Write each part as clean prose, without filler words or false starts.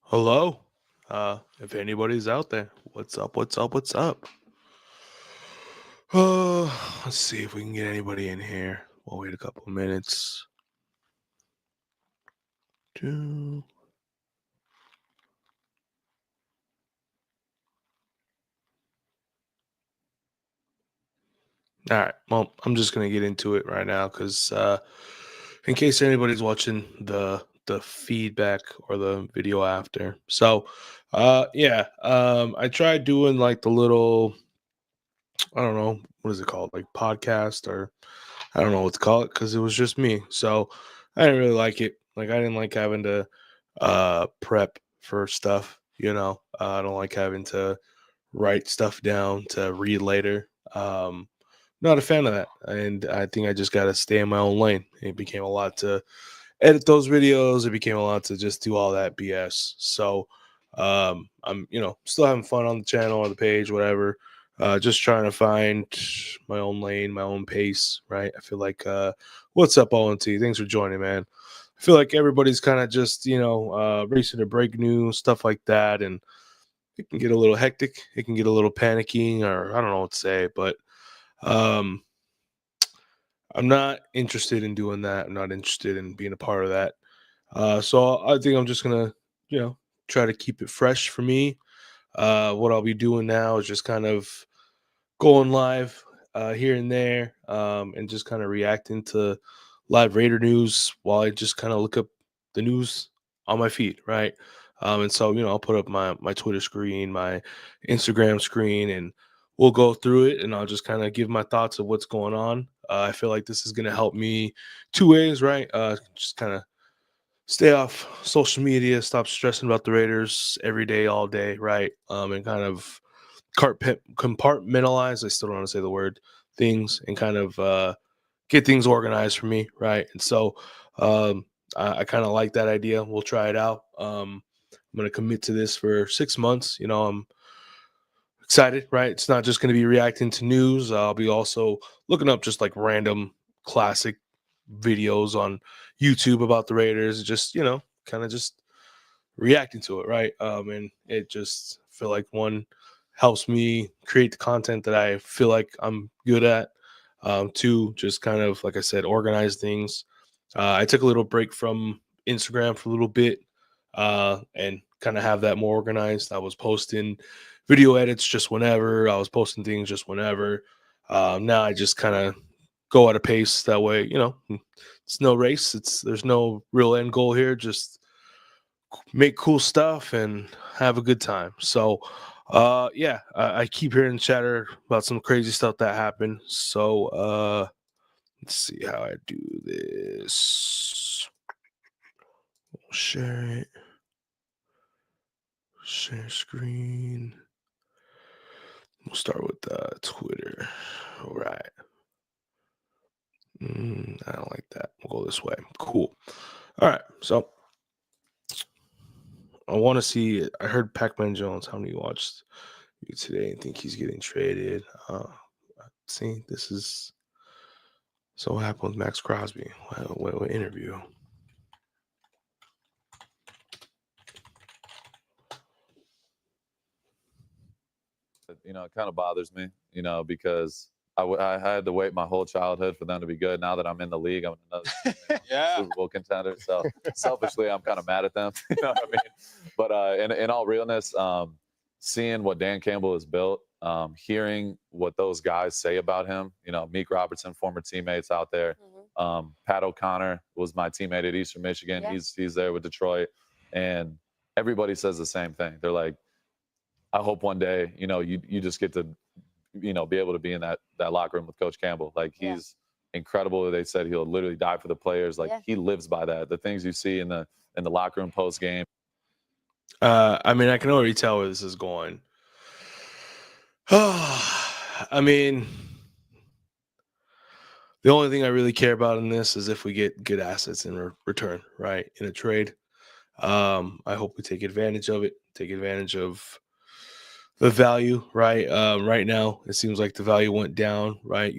Hello. If anybody's out there, what's up? What's up? What's up? Uh, let's see if we can get anybody in here. We'll wait a couple of minutes. Doo. All right. Well, I'm just gonna get into it right now because in case anybody's watching the feedback or the video after. So, yeah. I tried doing like the little, I don't know, what is it called, like podcast or I don't know what to call it because it was just me. So I didn't really like it. Like I didn't like having to prep for stuff. I don't like having to write stuff down to read later. Not a fan of that, and I think I just got to stay in my own lane. It became a lot to edit those videos. It became a lot to just do all that BS. So I'm still having fun on the channel or the page, whatever. Just trying to find my own lane, my own pace, right? I feel like what's up, ONT? Thanks for joining, man. I feel like everybody's kind of just racing to break news, stuff like that, and it can get a little hectic. It can get a little panicky, or I don't know what to say, but um, I'm not interested in doing that. I'm not interested in being a part of that. So I think I'm just gonna, you know, try to keep it fresh for me. What I'll be doing now is just kind of going live here and there, and just kind of reacting to live Raider news while I just kind of look up the news on my feed, right? And so I'll put up my Twitter screen, my Instagram screen, and we'll go through it, and I'll just kind of give my thoughts of what's going on. I feel like this is going to help me two ways, right? Just kind of stay off social media, stop stressing about the Raiders every day, all day, right? And kind of compartmentalize. I still don't want to say the word things and kind of get things organized for me, right? And so I kind of like that idea. We'll try it out. I'm going to commit to this for 6 months. I'm excited, right? It's not just going to be reacting to news. I'll be also looking up just like random classic videos on YouTube about the Raiders, just, kind of just reacting to it, right? And it just feel like one helps me create the content that I feel like I'm good at. Two, just kind of like I said, organize things. I took a little break from Instagram for a little bit, and kind of have that more organized. I was posting video edits just whenever. I was posting things just whenever. Now I just kind of go at a pace that way. It's no race. There's no real end goal here. Just make cool stuff and have a good time. So, yeah, I keep hearing chatter about some crazy stuff that happened. So, let's see how I do this. Share it. Share screen. We'll start with Twitter. All right. I don't like that. We'll go this way. Cool. All right. So I want to see. I heard Pac-Man Jones. How many you watched you today? I think he's getting traded. See, this is so what happened with Max Crosby. What interview? It kind of bothers me, because I had to wait my whole childhood for them to be good. Now that I'm in the league, I'm another Yeah. Super Bowl contender. So selfishly, I'm kind of mad at them. You know what I mean? But in all realness, seeing what Dan Campbell has built, hearing what those guys say about him, Meek Robertson, former teammates out there. Pat O'Connor was my teammate at Eastern Michigan. Yeah. He's there with Detroit, and everybody says the same thing. They're like, I hope one day, you just get to, be able to be in that locker room with Coach Campbell. Like Yeah. he's incredible. They said he'll literally die for the players. Like Yeah. he lives by that. The things you see in the locker room post game. I mean, I can already tell where this is going. I mean, the only thing I really care about in this is if we get good assets in return, right? In a trade. I hope we take advantage of it, take advantage of the value, right? Right now, it seems like the value went down, right?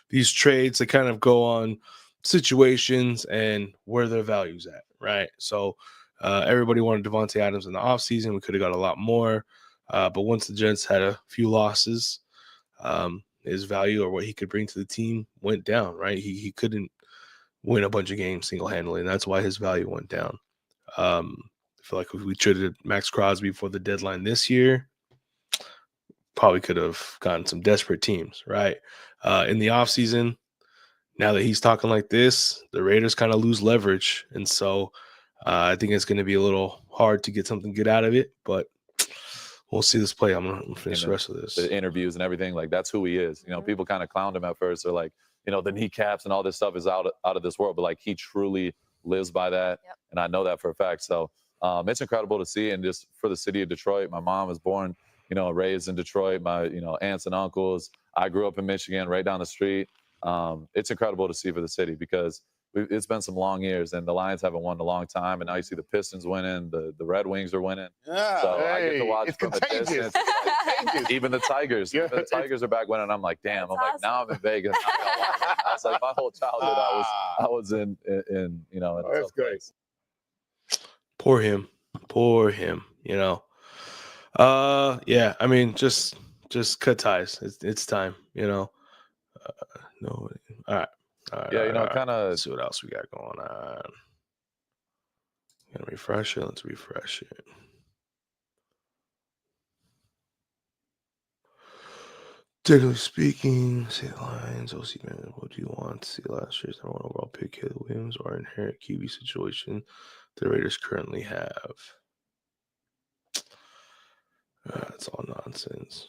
These trades, they kind of go on situations and where their value's at, right? So Everybody wanted Devontae Adams in the offseason. We could have got a lot more. But once the Jets had a few losses, his value or what he could bring to the team went down, right? He couldn't win a bunch of games single-handedly, and that's why his value went down. I feel like if we traded Max Crosby for the deadline this year, probably could have gotten some desperate teams, right? In the offseason, now that he's talking like this, the Raiders kind of lose leverage. And so I think it's going to be a little hard to get something good out of it, but we'll see this play. I'm going to finish the rest of this. The interviews and everything, like that's who he is. You know, people kind of clowned him at first. They're like, you know, the kneecaps and all this stuff is out of this world, but like he truly lives by that. Yep. And I know that for a fact. So it's incredible to see. And just for the city of Detroit, my mom was born, you know, raised in Detroit. My, you know, aunts and uncles. I grew up in Michigan, right down the street. It's incredible to see for the city because it's been some long years and the Lions haven't won in a long time. And now you see the Pistons winning, the Red Wings are winning. Yeah, So I get to watch it's from a contagious. distance. Even the Tigers. Yeah. Even the Tigers are back winning. I'm like, damn. That's I'm like, awesome. now I'm in Vegas. Now I gotta watch them. I was like, my whole childhood, I was in you know, in a Oh, that's tough great. place. Poor him, you know. Yeah, I mean, just cut ties. It's time, you know. No, all right. Yeah, you know, all right. kind of. Let's see what else we got going on. Gonna refresh it. Let's refresh it. Technically speaking, say Lions, OC man, what do you want to see last year's number one overall pick, Caleb Williams, or inherent QB situation the Raiders currently have? That's all nonsense.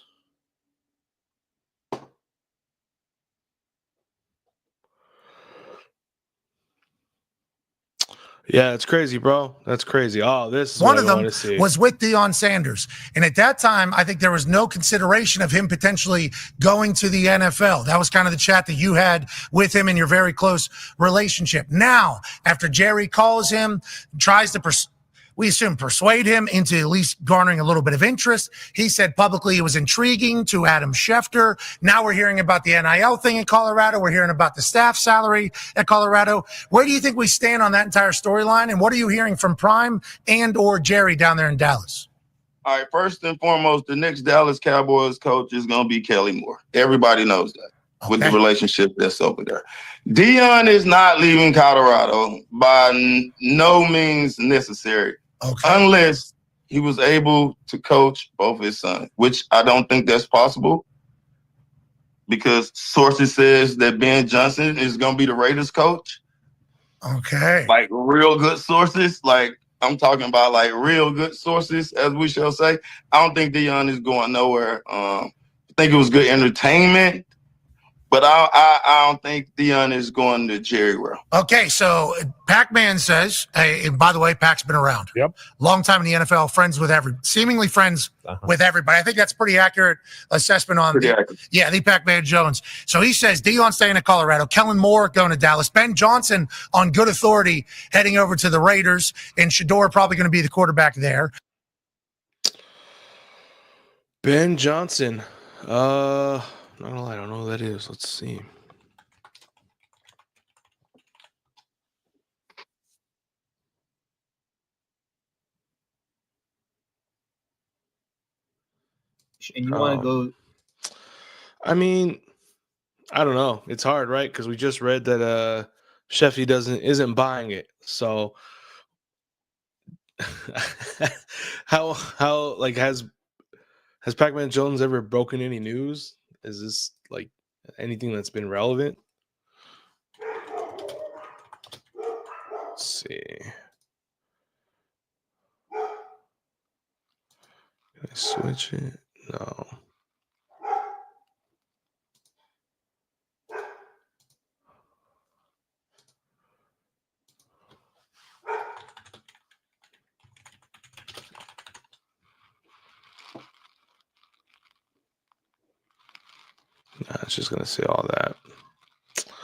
Yeah, it's crazy, bro. That's crazy. Oh, this is One what of I them want to see. was with Deion Sanders. And at that time, I think there was no consideration of him potentially going to the NFL. That was kind of the chat that you had with him in your very close relationship. Now, after Jerry calls him, tries to we assume persuade him into at least garnering a little bit of interest. He said publicly it was intriguing to Adam Schefter. Now we're hearing about the NIL thing in Colorado. We're hearing about the staff salary at Colorado. Where do you think we stand on that entire storyline? And what are you hearing from Prime and or Jerry down there in Dallas? All right, first and foremost, the next Dallas Cowboys coach is going to be Kelly Moore. Everybody knows that with the relationship that's over there. Deion is not leaving Colorado by no means necessary. Unless he was able to coach both his sons, which I don't think that's possible because sources says that Ben Johnson is going to be the Raiders coach. Okay. Like real good sources, like I'm talking about like real good sources, as we shall say. I don't think Deion is going nowhere. I think it was good entertainment, but I don't think Deion is going to Jerry World. Okay, so Pac-Man says, hey, and by the way, Pac's been around. Yep. Long time in the NFL, seemingly friends with everybody. I think that's pretty accurate assessment on the Pac-Man Jones. So he says Deion staying at Colorado, Kellen Moore going to Dallas, Ben Johnson on good authority heading over to the Raiders, and Shador probably going to be the quarterback there. Ben Johnson. Not gonna lie, I don't know who that is. Let's see. And you want to go? I mean, I don't know. It's hard, right? Because we just read that Shefty isn't buying it. So how like has Pac-Man Jones ever broken any news? Is this like anything that's been relevant? Let's see. Can I switch it? No. It's just gonna say all that.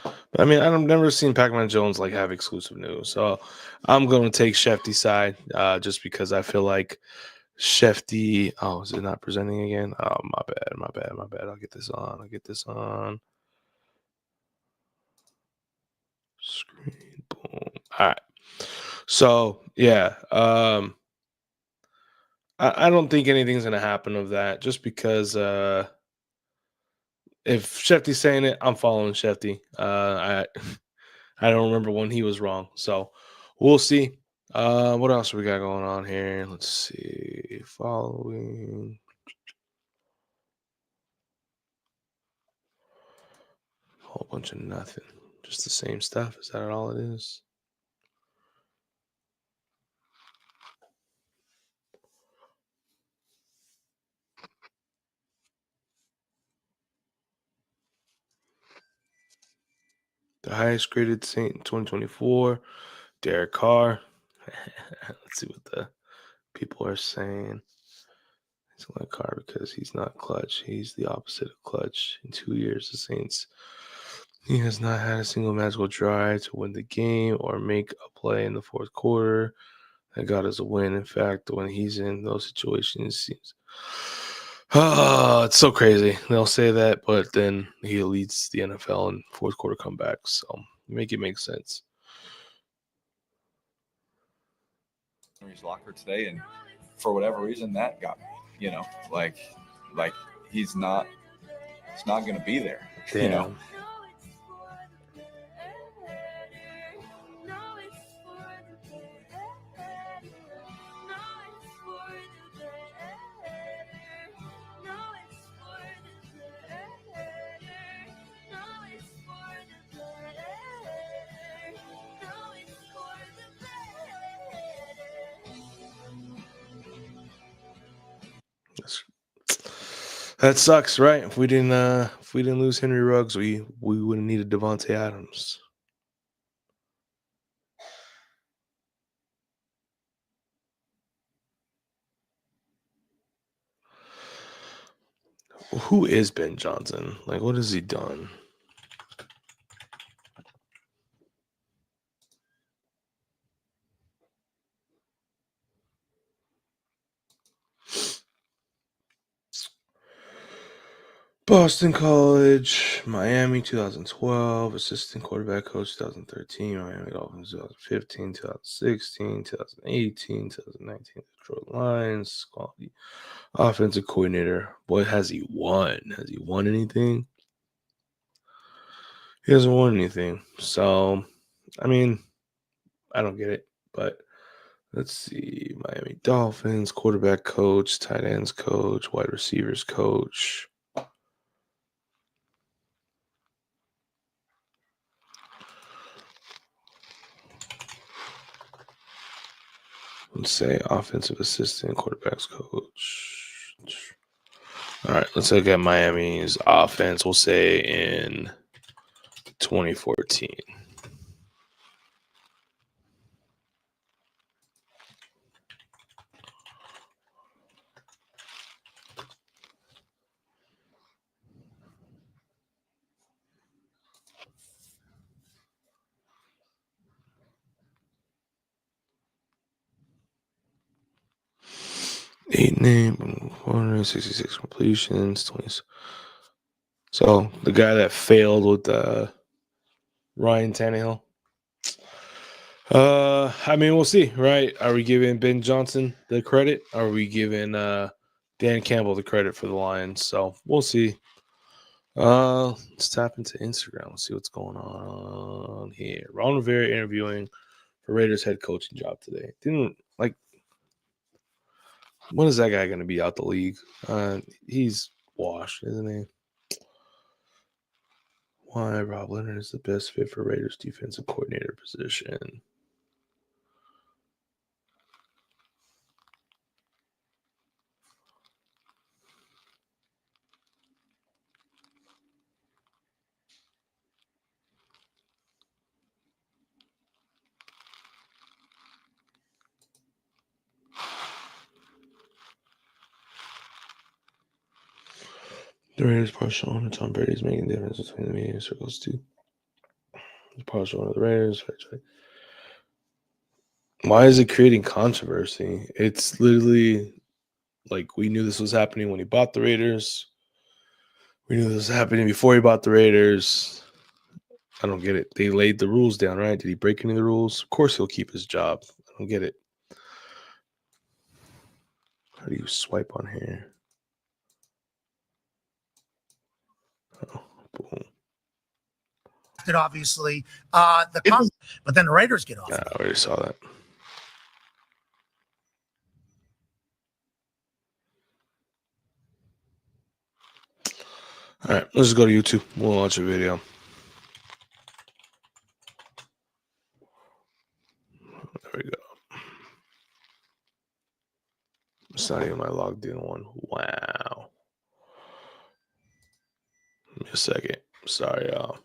But I mean, I've never seen Pac-Man Jones like have exclusive news, so I'm gonna take Shefty's side just because I feel like Shefty. Oh, is it not presenting again? Oh, my bad. I'll get this on. Screen boom. All right. So Yeah. I don't think anything's gonna happen of that just because if Shefty's saying it, I'm following Shefty. I I don't remember when he was wrong. So we'll see. What else we got going on here? Let's see. Following. Whole bunch of nothing. Just the same stuff. Is that all it is? The highest graded Saint in 2024, Derek Carr. Let's see what the people are saying. He's like Carr because he's not clutch. He's the opposite of clutch. In 2 years, the Saints, he has not had a single magical drive to win the game or make a play in the fourth quarter that got us a win. In fact, when he's in those situations, it seems it's so crazy. They'll say that, but then he leads the NFL in fourth quarter comebacks. So make it make sense. His locker today, and for whatever reason, that got me. You know, like he's not going to be there. Damn. You know. That sucks, right? If we didn't lose Henry Ruggs, we would have needed Devontae Adams. Who is Ben Johnson? Like, what has he done? Boston College, Miami 2012, assistant quarterback coach 2013, Miami Dolphins 2015, 2016, 2018, 2019, Detroit Lions, quality offensive coordinator. Boy, has he won? Has he won anything? He hasn't won anything. So, I mean, I don't get it, but let's see. Miami Dolphins, quarterback coach, tight ends coach, wide receivers coach. Let's say offensive assistant, quarterbacks coach. All right, let's look at Miami's offense. We'll say in 2014. Eight name, 466 completions, 20. So the guy that failed with Ryan Tannehill. I mean, we'll see, right? Are we giving Ben Johnson the credit? Are we giving Dan Campbell the credit for the Lions? So we'll see. Let's tap into Instagram. Let's see what's going on here. Ron Rivera interviewing for Raiders head coaching job today. Didn't like. When is that guy going to be out the league? He's washed, isn't he? Why Rob Leonard is the best fit for Raiders defensive coordinator position. The Raiders partial owner Tom Brady is making the difference between the media circles too. The partial owner of the Raiders. Why is it creating controversy? It's literally like we knew this was happening when he bought the Raiders. We knew this was happening before he bought the Raiders. I don't get it. They laid the rules down, right? Did he break any of the rules? Of course he'll keep his job. I don't get it. How do you swipe on here? Oh, boom. Obviously, but then the Raiders get off. Yeah, I already saw that. All right, let's go to YouTube. We'll watch a video. There we go. It's not even my logged in one. Wow. Give me a second. Sorry, y'all.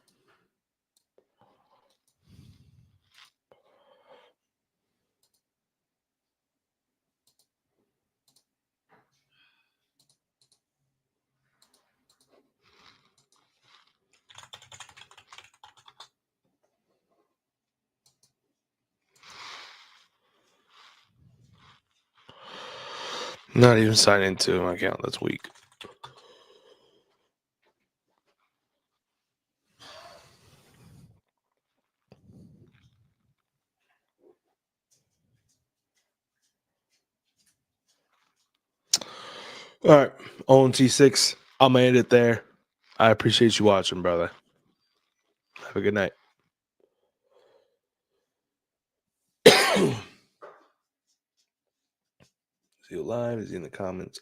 Not even signed into my account. That's weak. All right, ONT6. I'm gonna end it there. I appreciate you watching, brother. Have a good night. Is he alive? Is he in the comments?